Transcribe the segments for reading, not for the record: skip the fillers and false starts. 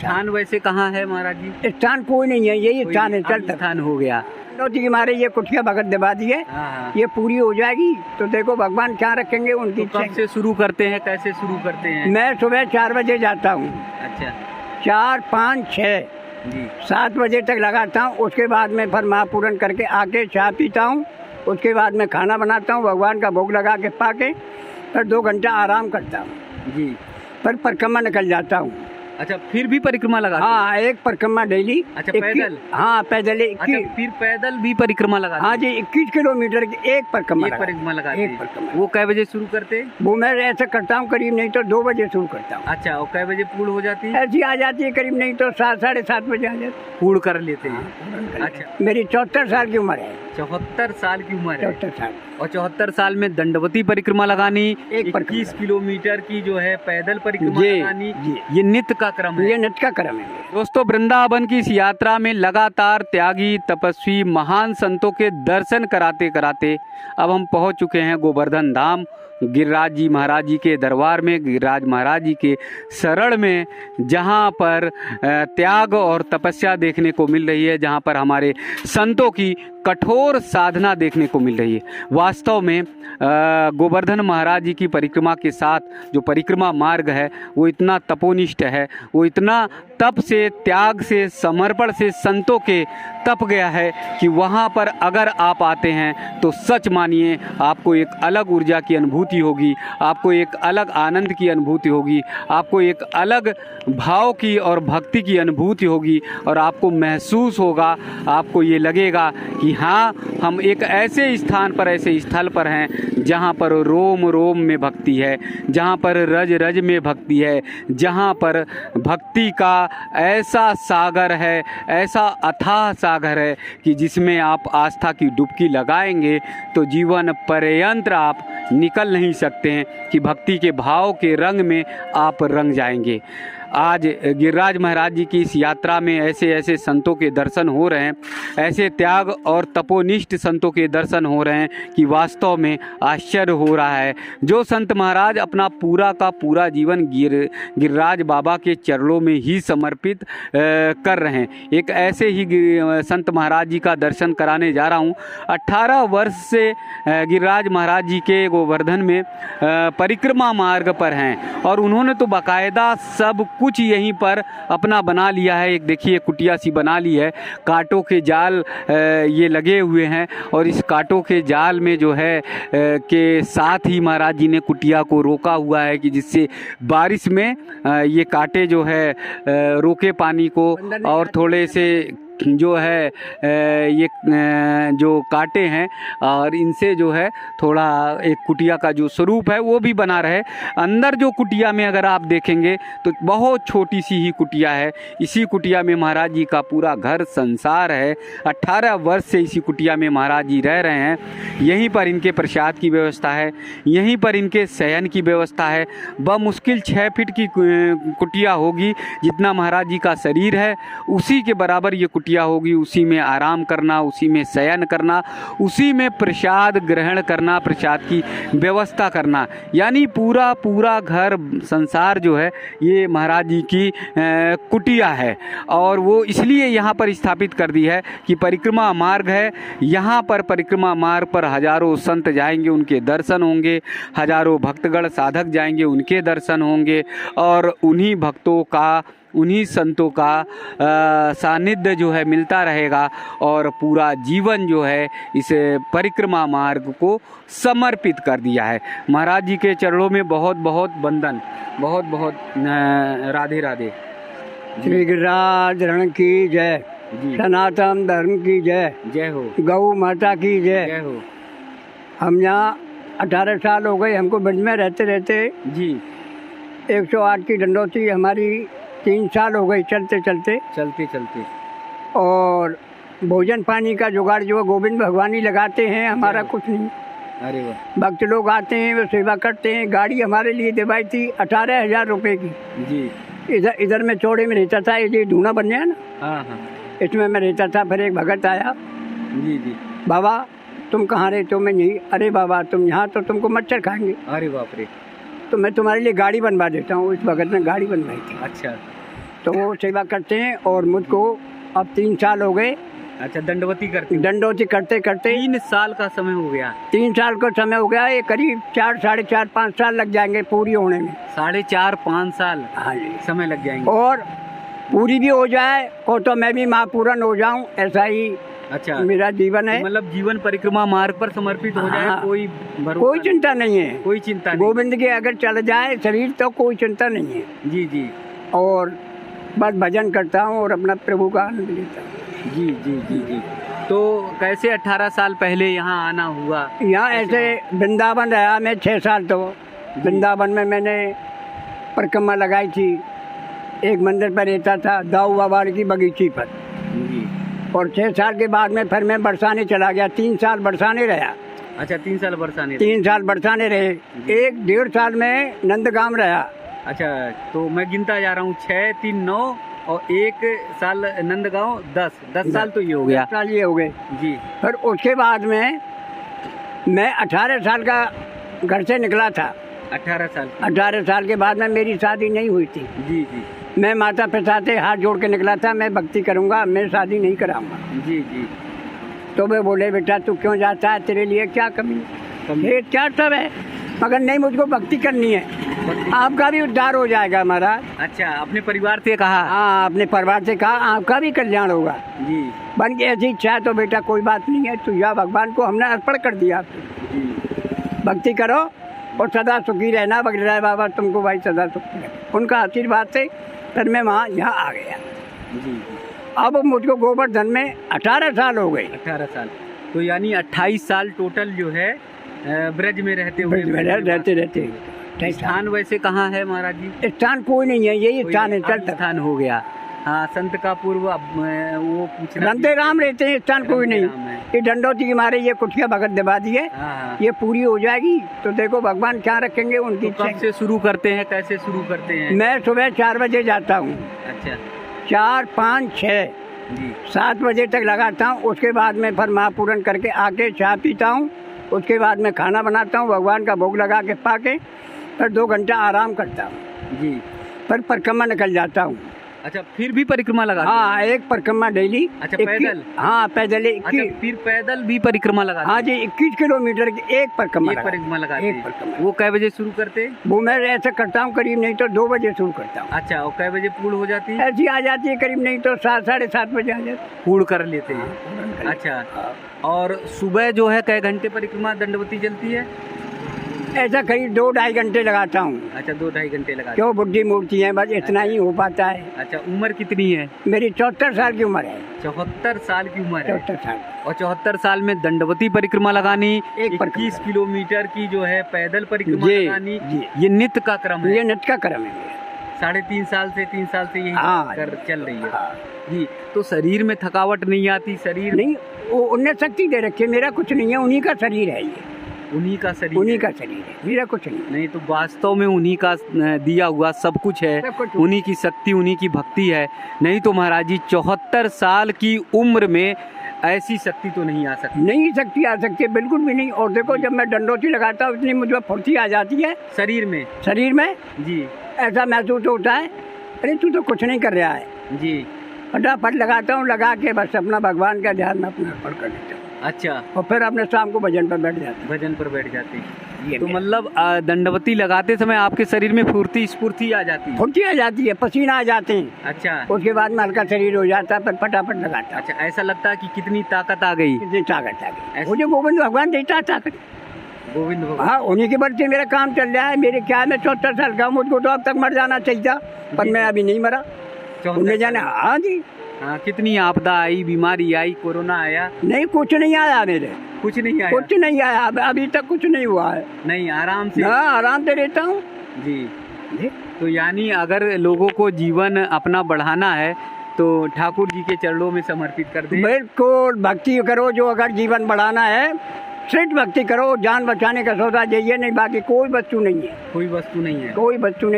स्थान वैसे कहाँ है महाराज जी? स्थान कोई नहीं है, यही स्थान है। चल स्थान हो गया नौती के मारे ये कुटिया भगत दबा दिए, ये पूरी हो जाएगी तो देखो भगवान क्या रखेंगे उनकी। तो कब से शुरू करते हैं, कैसे शुरू करते हैं? मैं सुबह 4 बजे जाता हूँ। अच्छा 4, 5, 6 जी 7 बजे तक लगाता हूँ। उसके बाद में फिर महापूरन करके आके चाय पीता हूँ। उसके बाद में खाना बनाता हूँ, भगवान का भोग लगा के पाके फिर 2 घंटा आराम करता हूँ जी। फिर परिक्रमा निकल जाता हूँ। अच्छा फिर भी परिक्रमा लगाते हैं? हाँ, एक परिक्रमा डेली। अच्छा पैदल? हाँ पैदल। अच्छा फिर पैदल भी परिक्रमा लगाते? हाँ जी, 21 किलोमीटर की एक परिक्रमा लगाते एक परिक्रमा। वो कै बजे शुरू करते हैं? वो मैं ऐसे करता हूँ करीब नहीं तो 2 बजे शुरू करता हूँ। अच्छा और कै बजे पूर्ण हो जाती है? ऐसी आ जाती है करीब नहीं तो 7, 7:30 बजे आ जाती है। पूर्ण कर लेते हैं। अच्छा मेरी 74 साल की उम्र है। 74 साल की उम्र है। 74 साल। और 74 साल में दंडवती परिक्रमा लगानी, 21 किलोमीटर की जो है पैदल परिक्रमा लगानी, ये नित्य का क्रम है। ये नित्य का क्रम है। दोस्तों वृंदावन की इस यात्रा में लगातार त्यागी तपस्वी महान संतों के दर्शन कराते कराते अब हम पहुंच चुके हैं गोवर्धन धाम, गिरिराज जी महाराज जी के दरबार में, गिरिराज महाराज जी के शरण में, जहां पर त्याग और तपस्या देखने को मिल रही है, जहां पर हमारे संतों की कठोर साधना देखने को मिल रही है। वास्तव में गोवर्धन महाराज जी की परिक्रमा के साथ जो परिक्रमा मार्ग है वो इतना तपोनिष्ठ है, वो इतना तप से, त्याग से, समर्पण से संतों के तप गया है कि वहाँ पर अगर आप आते हैं तो सच मानिए आपको एक अलग ऊर्जा की अनुभूति होगी, आपको एक अलग आनंद की अनुभूति होगी, आपको एक अलग भाव की और भक्ति की अनुभूति होगी और आपको महसूस होगा, आपको ये लगेगा कि हाँ हम एक ऐसे स्थान पर, ऐसे स्थल पर हैं जहाँ पर रोम रोम में भक्ति है, जहाँ पर रज रज में भक्ति है, जहाँ पर भक्ति का ऐसा सागर है, ऐसा अथाह सागर है कि जिसमें आप आस्था की डुबकी लगाएंगे तो जीवन पर्यंत आप निकल नहीं सकते हैं कि भक्ति के भाव के रंग में आप रंग जाएंगे। आज गिरिराज महाराज जी की इस यात्रा में ऐसे ऐसे संतों के दर्शन हो रहे हैं, ऐसे त्याग और तपोनिष्ठ संतों के दर्शन हो रहे हैं कि वास्तव में आश्चर्य हो रहा है। जो संत महाराज अपना पूरा का पूरा जीवन गिरिराज बाबा के चरणों में ही समर्पित कर रहे हैं, एक ऐसे ही संत महाराज जी का दर्शन कराने जा रहा हूँ। 18 वर्ष से गिरिराज महाराज जी के गोवर्धन में परिक्रमा मार्ग पर हैं और उन्होंने तो बाकायदा सब कुछ यहीं पर अपना बना लिया है। एक देखिए कुटिया सी बना ली है, कांटों के जाल ये लगे हुए हैं और इस कांटों के जाल में जो है के साथ ही महाराज जी ने कुटिया को रोका हुआ है कि जिससे बारिश में ये कांटे जो है रोके पानी को और थोड़े से जो है ये जो कांटे हैं और इनसे जो है थोड़ा एक कुटिया का जो स्वरूप है वो भी बना रहे। अंदर जो कुटिया में अगर आप देखेंगे तो बहुत छोटी सी ही कुटिया है। इसी कुटिया में महाराज जी का पूरा घर संसार है। 18 वर्ष से इसी कुटिया में महाराज जी रह रहे हैं। यहीं पर इनके प्रसाद की व्यवस्था है, यहीं पर इनके शयन की व्यवस्था है। बमुश्किल 6 फीट की कुटिया होगी, जितना महाराज जी का शरीर है उसी के बराबर ये कुटिया होगी। उसी में आराम करना, उसी में शयन करना, उसी में प्रसाद ग्रहण करना, प्रसाद की व्यवस्था करना, यानी पूरा पूरा घर संसार जो है ये महाराज जी की कुटिया है। और वो इसलिए यहाँ पर स्थापित कर दी है कि परिक्रमा मार्ग है। यहाँ पर परिक्रमा मार्ग पर हजारों संत जाएंगे, उनके दर्शन होंगे, हजारों भक्तगण साधक जाएंगे, उनके दर्शन होंगे और उन्हीं भक्तों का, उन्हीं संतों का सानिध्य जो है मिलता रहेगा और पूरा जीवन जो है इस परिक्रमा मार्ग को समर्पित कर दिया है। महाराज जी के चरणों में बहुत बहुत वंदन, बहुत बहुत राधे राधे। श्री गिरिराज रण की जय, सनातन धर्म की जय, जय हो। गौ माता की जय, जय हो। हम यहाँ 18 साल हो गए हमको ब्रज में रहते रहते जी। 108 की दंडौती हमारी 3 साल हो गए चलते चलते और भोजन पानी का जुगाड़ जो गोविंद भगवान ही लगाते हैं, हमारा कुछ नहीं। अरे वाह। भक्त लोग आते हैं, वो सेवा करते हैं। गाड़ी हमारे लिए दिवाई थी 18,000 रुपये की जी। इधर में चौड़े में रहता था, ये ढूंढा बन गया ना, हाँ हाँ, इसमें मैं रहता था। फिर एक भगत आया, जी जी, बाबा तुम कहाँ रहते हो? मैं यहीं। अरे बाबा तुम यहाँ तो तुमको मच्छर खाएंगे। अरे बाप रे। तो मैं तुम्हारे लिए गाड़ी बनवा देता हूँ। इस भगत ने गाड़ी बनवाई थी। अच्छा। तो वो सेवा करते हैं। और मुझको अब 3 साल हो गए। अच्छा, दंडवती करते हो? दंडवती करते करते 3 साल का समय हो गया। 3 साल का समय हो गया। ये करीब 4, साढ़े 4, 5 साल लग जाएंगे पूरी होने में। 4.5-5 साल हाँ जी, समय लग जाएंगे। और पूरी भी हो जाए तो मैं भी महापूर्ण हो जाऊं, ऐसा ही अच्छा मेरा जीवन है। मतलब जीवन परिक्रमा मार्ग पर समर्पित हो जाए, हाँ, कोई कोई चिंता नहीं है। कोई चिंता नहीं। गोविंद के अगर चल जाए शरीर तो कोई चिंता नहीं है। जी जी। और बस भजन करता हूँ और अपना प्रभु का आनंद लेता हूँ। जी जी जी जी। तो कैसे 18 साल पहले यहाँ आना हुआ? यहाँ ऐसे वृंदावन रहा मैं 6 साल। तो वृंदावन में मैंने परिक्रमा लगाई थी। एक मंदिर पर रहता था, दाऊ बाबा की बगीची पर। जी। और 6 साल के बाद में फिर मैं बरसाने चला गया। 3 साल बरसाने रहा। अच्छा, 3 साल बरसाने? 3 साल बरसाने रहे। 1-1.5 साल में नंदगांव रहा। अच्छा, तो मैं गिनता जा रहा हूँ, 6, 3, 9 और 1 साल नंदगांव, 10 साल तो ये हो गया। 10 साल ये हो गए जी। फिर उसके बाद में मैं 18 साल का घर से निकला था। 18 साल? 18 साल के बाद में मेरी शादी नहीं हुई थी। जी जी। मैं माता पिता से हाथ जोड़ के निकला था, मैं भक्ति करूंगा, मैं शादी नहीं कराऊंगा। जी जी। तो वे बोले बेटा तू क्यों जाता है, तेरे लिए क्या कमी है, क्या सब है, मगर नहीं मुझको भक्ति करनी है, आपका भी उद्धार हो जाएगा महाराज। अच्छा, अपने परिवार से कहा? हाँ, अपने परिवार से कहा आपका भी कल्याण होगा। जी। बन के ऐसी इच्छा है तो बेटा कोई बात नहीं है, तू या भगवान को हमने अर्पण कर दिया। भक्ति करो और सदा सुखी रहना। बगड़राय बाबा तुमको भाई सदा सुखी रहे, उनका आशीर्वाद से फिर मैं वहाँ यहाँ आ गया। जी। अब मुझको गोवर्धन में 18 साल हो गए। 18 साल, तो यानी 28 साल टोटल जो है ब्रज में रहते हुए? रहते। स्थान वैसे कहाँ है महाराज जी? स्थान कोई नहीं है, यही स्थान है। चलता स्थान हो गया। हाँ, संत का पूर्व वो पूछ रहा, रंते राम रहते हैं, स्थान कोई नहीं। ये डंडौती के मारे ये कुटिया भगत दबा दिए। ये पूरी हो जाएगी तो देखो भगवान क्या रखेंगे उनकी। तो कब से शुरू करते हैं, कैसे शुरू करते हैं? मैं सुबह 4 बजे जाता हूँ। अच्छा। 4, 5, 6, जी। 7 बजे तक लगाता हूँ। उसके बाद में फिर महापूर्ण करके आके चाय पीता हूँ। उसके बाद में खाना बनाता हूँ, भगवान का भोग लगा के पाके फिर 2 घंटा आराम करता हूँ। जी। फिर परिक्रमा निकल जाता हूँ। अच्छा, फिर भी परिक्रमा लगा? हाँ, एक परिक्रमा डेली। अच्छा, पैदल? हाँ, पैदल। अच्छा, फिर पैदल भी परिक्रमा लगा? हाँ जी, 21 किलोमीटर की एक परिक्रमा लगाते। वो कै बजे शुरू करते? वो मैं ऐसा करता हूँ करीब नहीं तो 2 बजे शुरू करता हूँ। अच्छा, और कै बजे पूर्ण हो जाती है? ऐसी आ जाती है करीब नहीं तो 7, साढ़े 7 बजे आ जाती है। पूर्ण कर लेते हैं? अच्छा। और सुबह जो है कै घंटे परिक्रमा दंडवती चलती है? ऐसा करीब 2-2.5 घंटे लगाता हूँ। अच्छा, 2-2.5 घंटे लगाते? क्यों, बुढ़ी मूर्ति है, बस इतना ही हो पाता है। अच्छा, उम्र कितनी है? मेरी 74 साल की उम्र है। 74 साल की उम्र है? 74 साल। और 74 साल में दंडवती परिक्रमा लगानी, 21 किलोमीटर की जो है पैदल परिक्रमा लगानी, ये नित्य का क्रम है? ये नित्य का क्रम है। 3.5 साल से 3 साल से यही कर चल रही है। जी। तो शरीर में थकावट नहीं आती? शरीर नहीं, वो उन्हें शक्ति दे रखी है, मेरा कुछ नहीं है, उन्हीं का शरीर है ये। उन्हीं का शरीर? उन्हीं का शरीर है, मेरा कुछ नहीं। तो वास्तव में उन्हीं का दिया हुआ सब कुछ है, उन्हीं की शक्ति, उन्हीं की भक्ति है। नहीं तो महाराज जी 74 साल की उम्र में ऐसी शक्ति तो नहीं आ सकती? नहीं, शक्ति आ सकती है, बिल्कुल भी नहीं। और देखो जब मैं डंडौती लगाता हूँ इतनी मुझे फुर्ती आ जाती है शरीर में। जी। ऐसा महसूस होता है अरे तू तो कुछ नहीं कर रहा है। जी। फटाफट लगाता हूँ, लगा के बस अपना भगवान का ध्यान में अपना अर्पण कर देता हूँ। अच्छा। और फिर अपने शाम को भजन पर बैठ जाते हैं। तो मतलब दंडवती लगाते समय आपके शरीर में स्फूर्ति आ जाती है, पसीना आ जाते हैं। अच्छा। उसके बाद में हल्का शरीर हो जाता है, फिर फटाफट लगाता है। अच्छा, ऐसा लगता है कि कितनी ताकत आ गई? कितनी ताकत आ गई। मुझे गोविंद भगवान देता है ताकत। गोविंद भगवान? हाँ, उन्हीं के बल से मेरा काम चल रहा है। मेरे क्या में 74 साल का, मुझको तो अब तक मर जाना चाहिए पर मैं अभी नहीं मरा। उन्हें जाना। हाँ जी। हाँ, कितनी आपदा आई, बीमारी आई, कोरोना आया? नहीं, कुछ नहीं आया मेरे। कुछ नहीं आया अभी तक, कुछ नहीं हुआ है। नहीं, आराम से? हाँ, आराम से रहता हूँ। जी। तो यानी अगर लोगों को जीवन अपना बढ़ाना है तो ठाकुर जी के चरणों में समर्पित कर दें। बिल्कुल, भक्ति करो। जो अगर जीवन बढ़ाना है सिर्फ भक्ति करो। जान बचाने का सौदा चाहिए, नहीं बाकी कोई वस्तु नहीं है। कोई वस्तु नहीं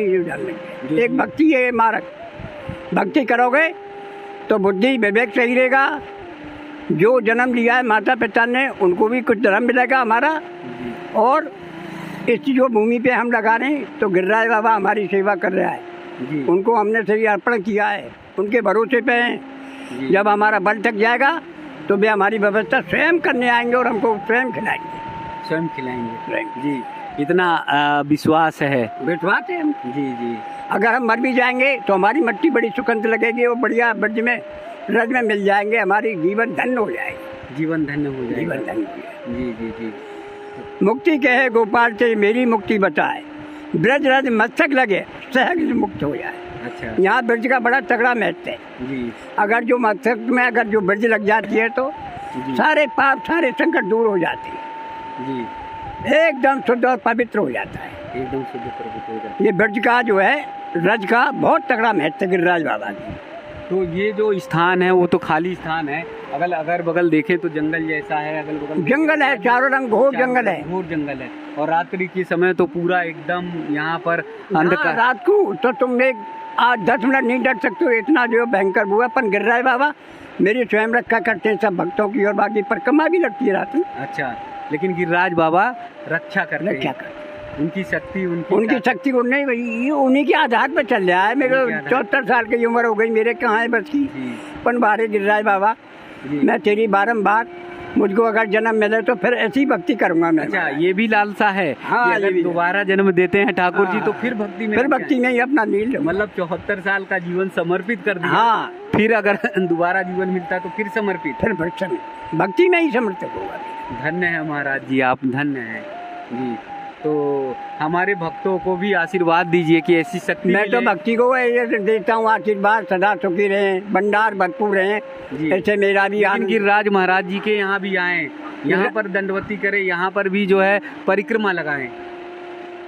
है। एक भक्ति है मार्ग। भक्ति करोगे तो बुद्धि विवेक सही रहेगा। जो जन्म लिया है माता पिता ने उनको भी कुछ धर्म मिलेगा हमारा। और इस जो भूमि पे हम लगा रहे हैं तो गिरिराज बाबा हमारी सेवा कर रहा है। जी। उनको हमने सही अर्पण किया है, उनके भरोसे पे हैं। जब हमारा बल थक जाएगा तो वे हमारी व्यवस्था स्वयं करने आएंगे और हमको स्वयं खिलाएंगे। स्वयं खिलाएंगे जी, इतना विश्वास है। विश्वास है हम। जी जी। अगर हम मर भी जाएंगे तो हमारी मट्टी बड़ी सुगंध लगेगी और बढ़िया ब्रज में रज में मिल जाएंगे, हमारी जीवन धन्य हो जाएगी। जीवन धन्य हो जाएगा। जीवन धन्य हो जाएगा। जी जी जी। मुक्ति कहे गोपाल से मेरी मुक्ति बताए, ब्रज रज मस्तक लगे सहज मुक्त हो जाए। अच्छा। यहाँ ब्रज का बड़ा तगड़ा महत्व है जी। अगर जो मस्तक में अगर जो ब्रज लग जाती है तो सारे पाप सारे संकट दूर हो जाते हैं जी, एकदम शुद्ध और पवित्र हो जाता है। एकदम शुद्ध पवित्र हो जाता है। ये ब्रज का जो है रज का बहुत तगड़ा महत्व है गिरिराज बाबा की। तो ये जो स्थान है वो तो खाली स्थान है, अगल बगल देखे तो जंगल जैसा है, अगल बगल जंगल है, चारों रंग घोर जंगल है। घोर जंगल है और रात्रि के समय तो पूरा एकदम यहाँ पर अंधकार। रात को तो तुम एक 10 मिनट नहीं डर सकते हो, इतना जो भयंकर हुआ। पर गिरिराज बाबा मेरी स्वयं रक्षा करते हैं सब भक्तों की, और बाकी परिक्रमा भी लगती है रात में। अच्छा, लेकिन गिरिराज बाबा रक्षा करते हैं। रक्षा करते उनकी शक्ति उनकी शक्ति को नहीं, वही उन्हीं के आधार पर चल रहा है। मेरे 74 साल की उम्र हो गई, मेरे कहाँ है बस की पन बारे गिरिराज बाबा। मैं तेरी बारंबार मुझको अगर जन्म मिले तो फिर ऐसी भक्ति करूंगा मैं। अच्छा, ये भी लालसा है। हाँ, अगर दोबारा जन्म देते हैं ठाकुर जी तो फिर भक्ति में, फिर भक्ति में ही अपना नील, मतलब 74 साल का जीवन समर्पित कर दिया। हाँ, फिर अगर दोबारा जीवन मिलता तो फिर समर्पित, फिर भक्ति में ही समर्पित होगा। धन्य है महाराज जी, आप धन्य हैं जी। तो हमारे भक्तों को भी आशीर्वाद दीजिए कि ऐसी शक्ति मैं तो भक्ति को देता हूँ आशीर्वाद, सदा सुखी रहे, भंडार भरपूर रहे, ऐसे मेरा भी। गिरिराज महाराज जी के यहाँ भी आए, यहाँ पर दंडवती करें, यहाँ पर भी जो है परिक्रमा लगाएं।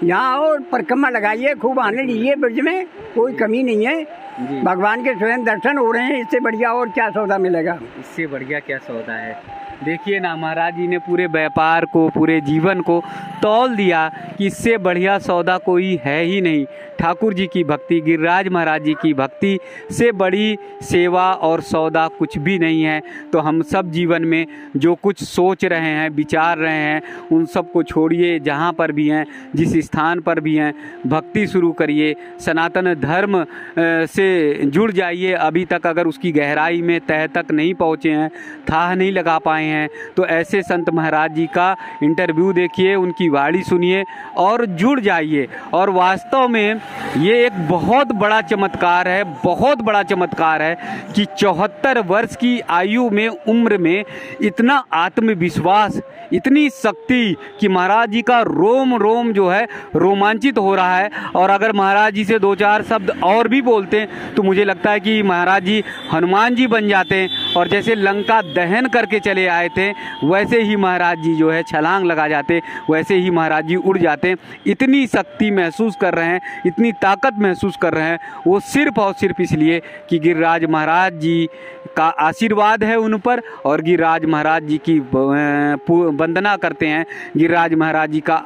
यहाँ और परिक्रमा लगाइए, खूब आनंद लीजिए, ब्रज में कोई कमी नहीं है। भगवान के स्वयं दर्शन हो रहे हैं, इससे बढ़िया और क्या सौदा मिलेगा? इससे बढ़िया क्या सौदा है? देखिए ना, महाराज जी ने पूरे व्यापार को, पूरे जीवन को तौल दिया कि इससे बढ़िया सौदा कोई है ही नहीं। ठाकुर जी की भक्ति, गिरिराज महाराज जी की भक्ति से बड़ी सेवा और सौदा कुछ भी नहीं है। तो हम सब जीवन में जो कुछ सोच रहे हैं, विचार रहे हैं, उन सब को छोड़िए। जहाँ पर भी हैं, जिस स्थान पर भी हैं, भक्ति शुरू करिए, सनातन धर्म से जुड़ जाइए। अभी तक अगर उसकी गहराई में तह तक नहीं पहुँचे हैं, थाह नहीं लगा पाए हैं, तो ऐसे संत महाराज जी का इंटरव्यू देखिए, उनकी वाणी सुनिए और जुड़ जाइए। और वास्तव में ये एक बहुत बड़ा चमत्कार है, बहुत बड़ा चमत्कार है कि 74 वर्ष की आयु में, उम्र में इतना आत्मविश्वास, इतनी शक्ति कि महाराज जी का रोम रोम जो है रोमांचित हो रहा है। और अगर महाराज जी से 2-4 शब्द और भी बोलते हैं तो मुझे लगता है कि महाराज जी हनुमान जी बन जाते हैं, और जैसे लंका दहन करके चले आए थे वैसे ही महाराज जी जो है छलांग लगा जाते, वैसे ही महाराज जी उड़ जाते। इतनी शक्ति महसूस कर रहे हैं, इतनी ताकत महसूस कर रहे हैं, वो सिर्फ और सिर्फ इसलिए कि गिरिराज महाराज जी का आशीर्वाद है उन पर, और गिरिराज महाराज जी की वंदना करते हैं, गिरिराज महाराज जी का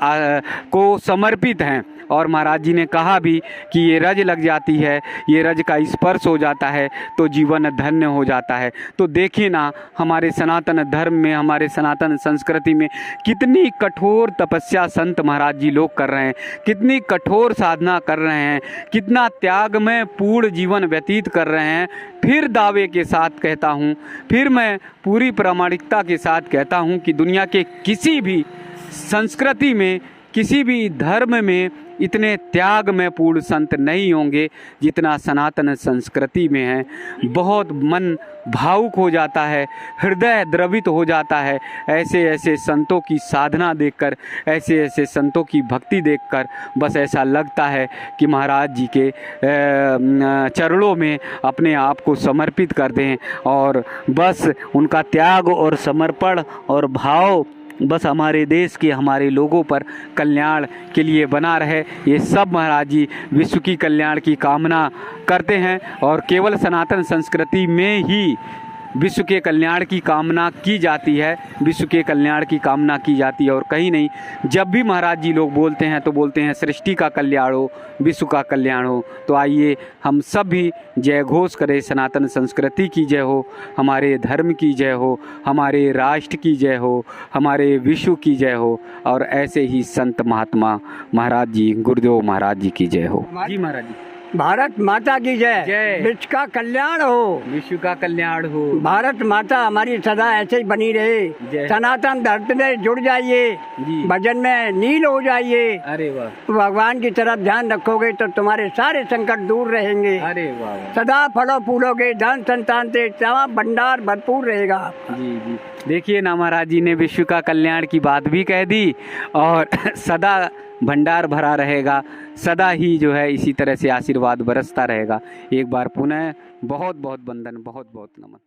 को समर्पित हैं। और महाराज जी ने कहा भी कि ये रज लग जाती है, ये रज का स्पर्श हो जाता है तो जीवन धन्य हो जाता है। तो देखिए ना, हमारे सनातन धर्म में, हमारे सनातन संस्कृति में कितनी कठोर तपस्या संत महाराज जी लोग कर रहे हैं, कितनी कठोर साधना कर रहे हैं, कितना त्याग में पूर्ण जीवन व्यतीत कर रहे हैं। फिर दावे के साथ कहता हूँ, फिर मैं पूरी प्रामाणिकता के साथ कहता हूँ कि दुनिया के किसी भी संस्कृति में, किसी भी धर्म में इतने त्याग में पूर्ण संत नहीं होंगे जितना सनातन संस्कृति में है। बहुत मन भावुक हो जाता है, हृदय द्रवित हो जाता है ऐसे ऐसे संतों की साधना देखकर, ऐसे ऐसे संतों की भक्ति देखकर। बस ऐसा लगता है कि महाराज जी के चरणों में अपने आप को समर्पित कर दें, और बस उनका त्याग और समर्पण और भाव बस हमारे देश के, हमारे लोगों पर कल्याण के लिए बना रहे। ये सब महाराज जी विश्व की कल्याण की कामना करते हैं, और केवल सनातन संस्कृति में ही विश्व के कल्याण की कामना की जाती है, विश्व के कल्याण की कामना की जाती है और कहीं नहीं। जब भी महाराज जी लोग बोलते हैं तो बोलते हैं सृष्टि का कल्याण हो, विश्व का कल्याण हो। तो आइए हम सब भी जय घोष करें, सनातन संस्कृति की जय हो, हमारे धर्म की जय हो, हमारे राष्ट्र की जय हो, हमारे विश्व की जय हो, और ऐसे ही संत महात्मा महाराज जी, गुरुदेव महाराज जी की जय हो। जी महाराज जी। भारत माता की जय। जय। विश्व का कल्याण हो। विश्व का कल्याण हो। भारत माता हमारी सदा ऐसे ही बनी रहे। जय। सनातन धर्म में जुड़ जाइए, जी। भजन में लीन हो जाइए। अरे वाह। भगवान की तरफ ध्यान रखोगे तो तुम्हारे सारे संकट दूर रहेंगे। अरे वाह। सदा फलो फूलोगे, धन संतान से तमाम भंडार भरपूर रहेगा। जी जी, देखिए ना, महाराज जी ने विश्व का कल्याण की बात भी कह दी और सदा भंडार भरा रहेगा, सदा ही जो है इसी तरह से आशीर्वाद बरसता रहेगा। एक बार पुनः बहुत बहुत वंदन, बहुत बहुत नमन।